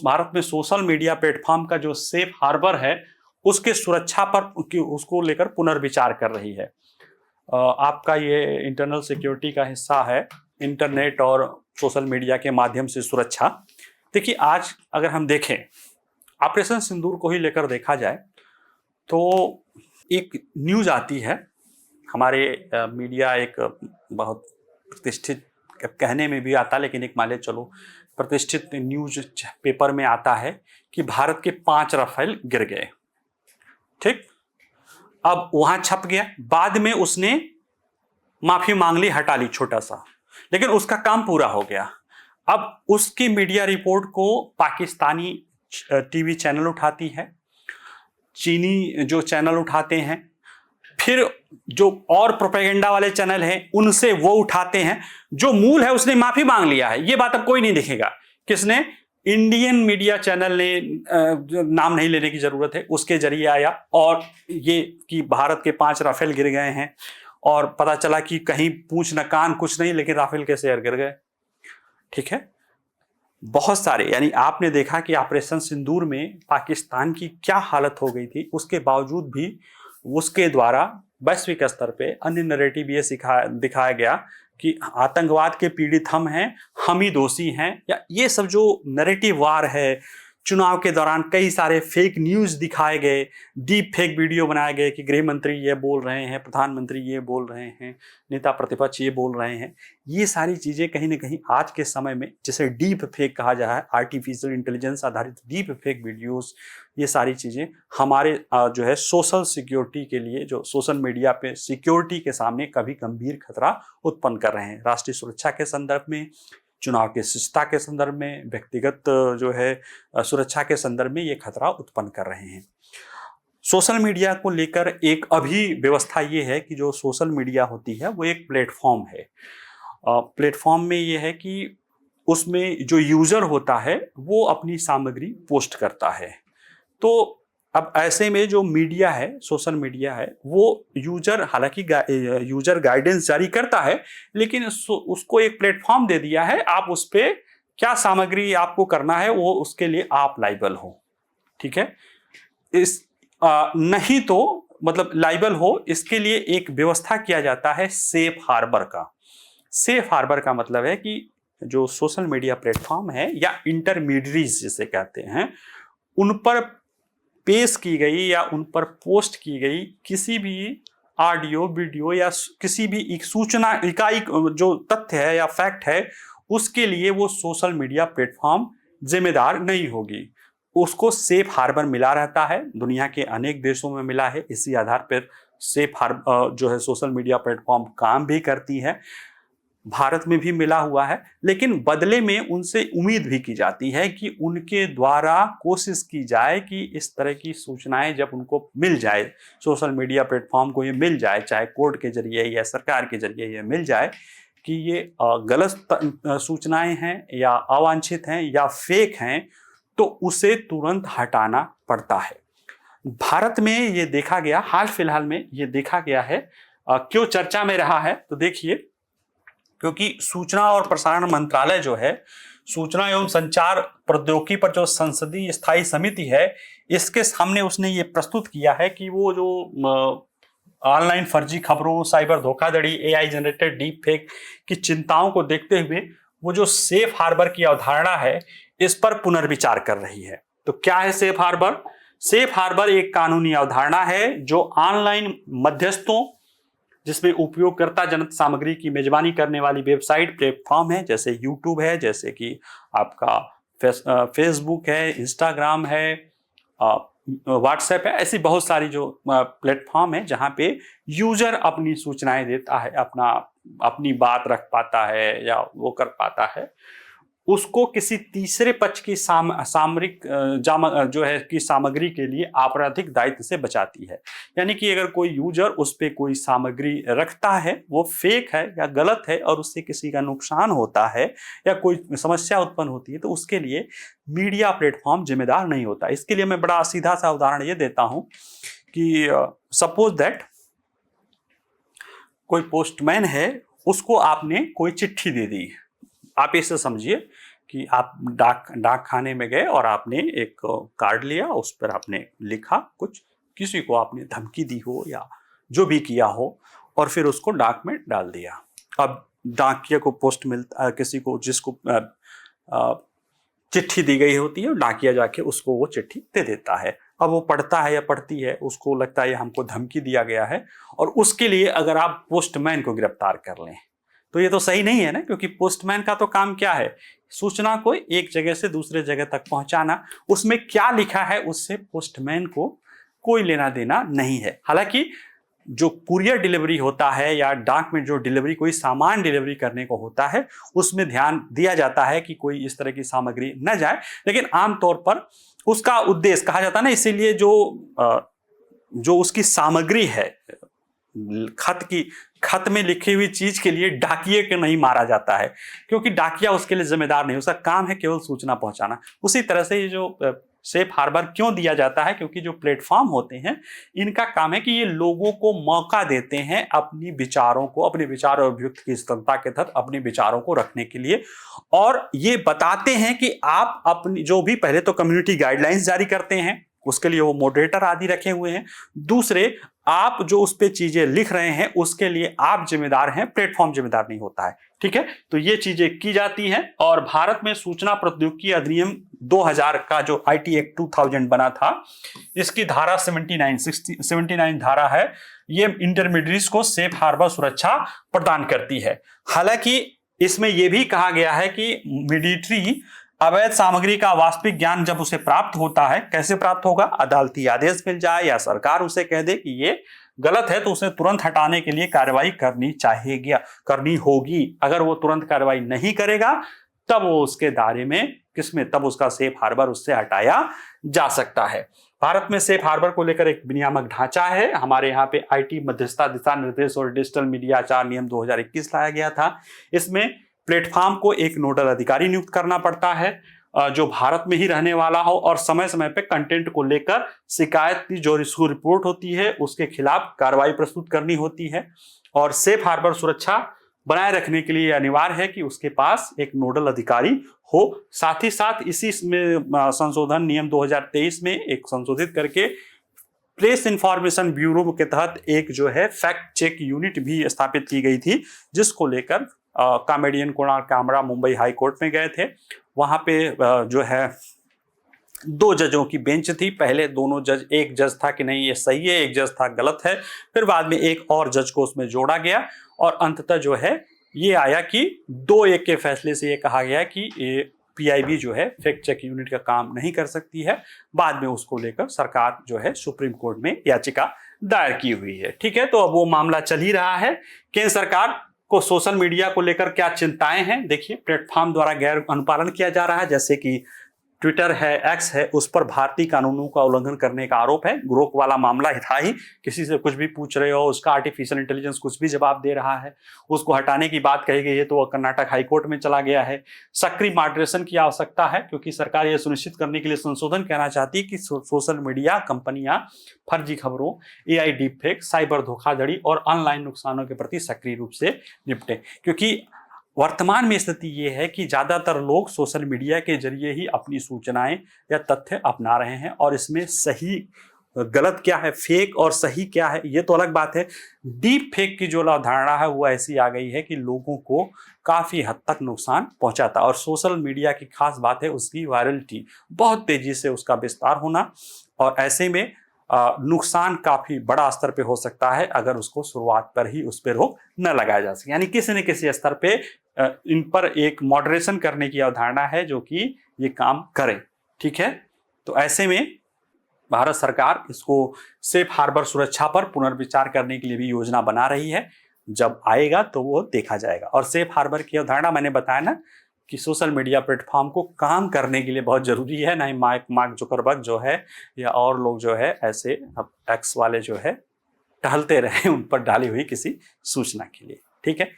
भारत में social media platform का जो सेफ हार्बर है उसके सुरक्षा पर उसको लेकर पुनर्विचार कर रही है। आपका ये इंटरनल सिक्योरिटी का हिस्सा है, इंटरनेट और सोशल मीडिया के माध्यम से सुरक्षा। देखिए, आज अगर हम देखें, ऑपरेशन सिंदूर को ही लेकर देखा जाए तो एक न्यूज आती है, हमारे मीडिया एक बहुत प्रतिष्ठित, कहने में भी आता लेकिन एक मान ले चलो प्रतिष्ठित न्यूज पेपर में आता है कि भारत के 5 राफेल गिर गए। ठीक, अब वहां छप गया, बाद में उसने माफी मांग ली, हटा ली छोटा सा, लेकिन उसका काम पूरा हो गया। अब उसकी मीडिया रिपोर्ट को पाकिस्तानी टीवी चैनल उठाती है, चीनी जो चैनल उठाते हैं, फिर जो और प्रोपेगेंडा वाले चैनल हैं उनसे वो उठाते हैं। जो मूल है उसने माफी मांग लिया है, ये बात अब कोई नहीं देखेगा। किसने? इंडियन मीडिया चैनल ने, नाम नहीं लेने की जरूरत है, उसके जरिए आया और ये कि भारत के 5 राफेल गिर गए हैं और पता चला कि कहीं पूछ न कान कुछ नहीं, लेकिन राफेल के शेयर गिर गए। ठीक है, बहुत सारे, यानी आपने देखा कि ऑपरेशन सिंदूर में पाकिस्तान की क्या हालत हो गई थी, उसके बावजूद भी उसके द्वारा वैश्विक स्तर पे अन्य नैरेटिव ये दिखाया गया कि आतंकवाद के पीड़ित हम हैं, हम ही दोषी हैं, या ये सब जो नैरेटिव वार है। चुनाव के दौरान कई सारे फेक न्यूज दिखाए गए, डीप फेक वीडियो बनाए गए कि गृह मंत्री ये बोल रहे हैं, प्रधानमंत्री ये बोल रहे हैं, नेता प्रतिपक्ष ये बोल रहे हैं। ये सारी चीजें कहीं ना कहीं आज के समय में, जिसे डीप फेक कहा जा रहा है, आर्टिफिशियल इंटेलिजेंस आधारित डीप फेक वीडियोस, ये सारी चीजें हमारे जो है सोशल सिक्योरिटी के लिए, जो सोशल मीडिया पे सिक्योरिटी के सामने कभी गंभीर खतरा उत्पन्न कर रहे हैं। राष्ट्रीय सुरक्षा के संदर्भ में, चुनाव के शिष्टता के संदर्भ में, व्यक्तिगत जो है सुरक्षा के संदर्भ में ये खतरा उत्पन्न कर रहे हैं। सोशल मीडिया को लेकर एक अभी व्यवस्था ये है कि जो सोशल मीडिया होती है वो एक प्लेटफॉर्म है। प्लेटफॉर्म में ये है कि उसमें जो यूजर होता है वो अपनी सामग्री पोस्ट करता है। तो अब ऐसे में जो मीडिया है, सोशल मीडिया है, वो यूजर, हालांकि यूजर गाइडेंस जारी करता है, लेकिन उसको एक प्लेटफॉर्म दे दिया है, आप उस पर क्या सामग्री आपको करना है वो उसके लिए आप लाइबल हो। ठीक है, नहीं तो मतलब लाइबल हो, इसके लिए एक व्यवस्था किया जाता है सेफ हार्बर का। सेफ हार्बर का मतलब है कि जो सोशल मीडिया प्लेटफॉर्म है या इंटरमीडियरीज जिसे कहते हैं, उन पर पेश की गई या उन पर पोस्ट की गई किसी भी ऑडियो, वीडियो या किसी भी एक सूचना, इकाई जो तथ्य है या फैक्ट है, उसके लिए वो सोशल मीडिया प्लेटफॉर्म जिम्मेदार नहीं होगी। उसको सेफ हार्बर मिला रहता है, दुनिया के अनेक देशों में मिला है। इसी आधार पर सेफ हार्बर जो है सोशल मीडिया प्लेटफॉर्म काम भी करती है, भारत में भी मिला हुआ है। लेकिन बदले में उनसे उम्मीद भी की जाती है कि उनके द्वारा कोशिश की जाए कि इस तरह की सूचनाएं जब उनको मिल जाए, सोशल मीडिया प्लेटफॉर्म को ये मिल जाए, चाहे कोर्ट के जरिए या सरकार के जरिए ये मिल जाए कि ये गलत सूचनाएं हैं या अवांछित हैं या फेक हैं, तो उसे तुरंत हटाना पड़ता है। भारत में ये देखा गया, हाल फिलहाल में ये देखा गया है। क्यों चर्चा में रहा है? तो देखिए, क्योंकि सूचना और प्रसारण मंत्रालय जो है, सूचना एवं संचार प्रौद्योगिकी पर जो संसदीय स्थायी समिति है, इसके सामने उसने ये प्रस्तुत किया है कि वो जो ऑनलाइन फर्जी खबरों, साइबर धोखाधड़ी, एआई जनरेटेड डीप फेक की चिंताओं को देखते हुए वो जो सेफ हार्बर की अवधारणा है, इस पर पुनर्विचार कर रही है। तो क्या है सेफ हार्बर? सेफ हार्बर एक कानूनी अवधारणा है जो ऑनलाइन मध्यस्थों, जिसमें उपयोगकर्ता जनत सामग्री की मेजबानी करने वाली वेबसाइट, प्लेटफॉर्म है, जैसे यूट्यूब है, जैसे कि आपका फेसबुक है, इंस्टाग्राम है, व्हाट्सएप है, ऐसी बहुत सारी जो प्लेटफॉर्म है जहां पे यूजर अपनी सूचनाएं देता है, अपनी बात रख पाता है या वो कर पाता है, उसको किसी तीसरे पक्ष की सामरिक जो है की सामग्री के लिए आपराधिक दायित्व से बचाती है। यानी कि अगर कोई यूजर उस पर कोई सामग्री रखता है, वो फेक है या गलत है और उससे किसी का नुकसान होता है या कोई समस्या उत्पन्न होती है, तो उसके लिए मीडिया प्लेटफॉर्म जिम्मेदार नहीं होता। इसके लिए मैं बड़ा सीधा सा उदाहरण ये देता हूं कि सपोज दैट कोई पोस्टमैन है, उसको आपने कोई चिट्ठी दे दी। आप इसे समझिए कि आप डाक खाने में गए और आपने एक कार्ड लिया, उस पर आपने लिखा कुछ, किसी को आपने धमकी दी हो या जो भी किया हो, और फिर उसको डाक में डाल दिया। अब डाकिया को पोस्ट मिलता, किसी को जिसको चिट्ठी दी गई होती है, डाकिया जाके उसको वो चिट्ठी दे देता है। अब वो पढ़ता है या पढ़ती है, उसको लगता है हमको धमकी दिया गया है, और उसके लिए अगर आप पोस्टमैन को गिरफ्तार कर लें तो ये तो सही नहीं है ना, क्योंकि पोस्टमैन का तो काम क्या है, सूचना को एक जगह से दूसरे जगह तक पहुंचाना। उसमें क्या लिखा है उससे पोस्टमैन को कोई लेना देना नहीं है। हालांकि जो कुरियर डिलीवरी होता है या डाक में जो डिलीवरी, कोई सामान डिलीवरी करने को होता है, उसमें ध्यान दिया जाता है कि कोई इस तरह की सामग्री न जाए, लेकिन आमतौर पर उसका उद्देश्य कहा जाता है ना, इसीलिए जो उसकी सामग्री है, खत में लिखी हुई चीज के लिए डाकिये को नहीं मारा जाता है, क्योंकि डाकिया उसके लिए जिम्मेदार नहीं, उसका काम है केवल सूचना पहुंचाना। उसी तरह से ये जो सेफ हार्बर क्यों दिया जाता है, क्योंकि जो प्लेटफॉर्म होते हैं इनका काम है कि ये लोगों को मौका देते हैं अपनी विचारों को, अपने विचार और अभिव्यक्ति की स्वतंत्रता के तहत अपने विचारों को रखने के लिए, और ये बताते हैं कि आप अपनी जो भी, पहले तो कम्युनिटी गाइडलाइंस जारी करते हैं, उसके लिए वो मॉडरेटर आदि रखे हुए हैं। दूसरे, आप जो उस पे चीजें लिख रहे हैं उसके लिए आप जिम्मेदार हैं, प्लेटफॉर्म जिम्मेदार नहीं होता है। ठीक है, तो ये चीजें की जाती हैं। और भारत में सूचना प्रौद्योगिकी अधिनियम 2000 का जो आईटी एक्ट 2000 बना था, इसकी धारा 79 धारा है, ये इंटरमीडिएट्स को सेफ हार्बर सुरक्षा प्रदान करती है। हालांकि इसमें यह भी कहा गया है कि मीडिएटरी अवैध सामग्री का वास्तविक ज्ञान जब उसे प्राप्त होता है, कैसे प्राप्त होगा, अदालती आदेश मिल जाए या सरकार उसे कह दे कि ये गलत है, तो उसे तुरंत हटाने के लिए कार्रवाई करनी होगी। अगर वो तुरंत कार्रवाई नहीं करेगा तब वो उसके दायरे में, तब उसका सेफ हार्बर उससे हटाया जा सकता है। भारत में सेफ हार्बर को लेकर एक विनियामक ढांचा है। हमारे यहाँ पे आईटी मध्यस्थता दिशा निर्देश और डिजिटल मीडिया आचार नियम 2021 लाया गया था। इसमें प्लेटफॉर्म को एक नोडल अधिकारी नियुक्त करना पड़ता है जो भारत में ही रहने वाला हो, और समय समय पे कंटेंट को लेकर शिकायत की जो रिपोर्ट होती है उसके खिलाफ कार्रवाई प्रस्तुत करनी होती है। और सेफ हार्बर सुरक्षा बनाए रखने के लिए अनिवार्य है कि उसके पास एक नोडल अधिकारी हो। साथ ही साथ इसी में संशोधन नियम 2023 में एक संशोधित करके प्रेस इंफॉर्मेशन ब्यूरो के तहत एक जो है फैक्ट चेक यूनिट भी स्थापित की गई थी, जिसको लेकर comedian Kunal Kamra Mumbai high court में गए थे। वहां पे जो है 2 जजों की बेंच थी। पहले दोनों जज, एक जज था कि नहीं ये सही है, एक जज था गलत है, फिर बाद में एक और जज को उसमें जोड़ा गया, और अंततः जो है ये आया कि 2-1 के फैसले से ये कहा गया कि ये पीआईबी जो है फैक्ट चेक यूनिट का काम नहीं कर सकती है। बाद में उसको लेकर सरकार जो है सुप्रीम कोर्ट में याचिका दायर की हुई है। ठीक है, तो अब वो मामला चल ही रहा है। केंद्र सरकार को सोशल मीडिया को लेकर क्या चिंताएं हैं, देखिए, प्लेटफॉर्म द्वारा गैर अनुपालन किया जा रहा है, जैसे कि ट्विटर है, एक्स है, उस पर भारतीय कानूनों का उल्लंघन करने का आरोप है। ग्रोक वाला मामला था ही, किसी से कुछ भी पूछ रहे हो, उसका आर्टिफिशियल इंटेलिजेंस कुछ भी जवाब दे रहा है, उसको हटाने की बात कही गई है, तो वह कर्नाटक हाईकोर्ट में चला गया है। सक्रिय मॉडरेशन की आवश्यकता है, क्योंकि सरकार यह सुनिश्चित करने के लिए संशोधन कहना चाहती है कि सोशल मीडिया कंपनियां फर्जी खबरों, एआई डीप फेक, साइबर धोखाधड़ी और ऑनलाइन नुकसानों के प्रति सक्रिय रूप से निपटे। क्योंकि वर्तमान में स्थिति ये है कि ज्यादातर लोग सोशल मीडिया के जरिए ही अपनी सूचनाएं या तथ्य अपना रहे हैं, और इसमें सही गलत क्या है, फेक और सही क्या है, ये तो अलग बात है। डीप फेक की जो अवधारणा है वो ऐसी आ गई है कि लोगों को काफी हद तक नुकसान पहुंचाता है, और सोशल मीडिया की खास बात है उसकी वायरलिटी, बहुत तेजी से उसका विस्तार होना, और ऐसे में नुकसान काफी बड़ा स्तर पे हो सकता है अगर उसको शुरुआत पर ही उस पर रोक न लगाया जा सके। यानी किसी न किसी स्तर पे इन पर एक मॉडरेशन करने की अवधारणा है जो कि ये काम करे। ठीक है, तो ऐसे में भारत सरकार इसको सेफ हार्बर सुरक्षा पर पुनर्विचार करने के लिए भी योजना बना रही है। जब आएगा तो वो देखा जाएगा। और सेफ हार्बर की अवधारणा मैंने बताया ना कि सोशल मीडिया प्लेटफॉर्म को काम करने के लिए बहुत जरूरी है, ना ही मार्क जुकरबर्ग जो है या और लोग जो है ऐसे एक्स वाले जो है टहलते रहे उन पर डाली हुई किसी सूचना के लिए। ठीक है।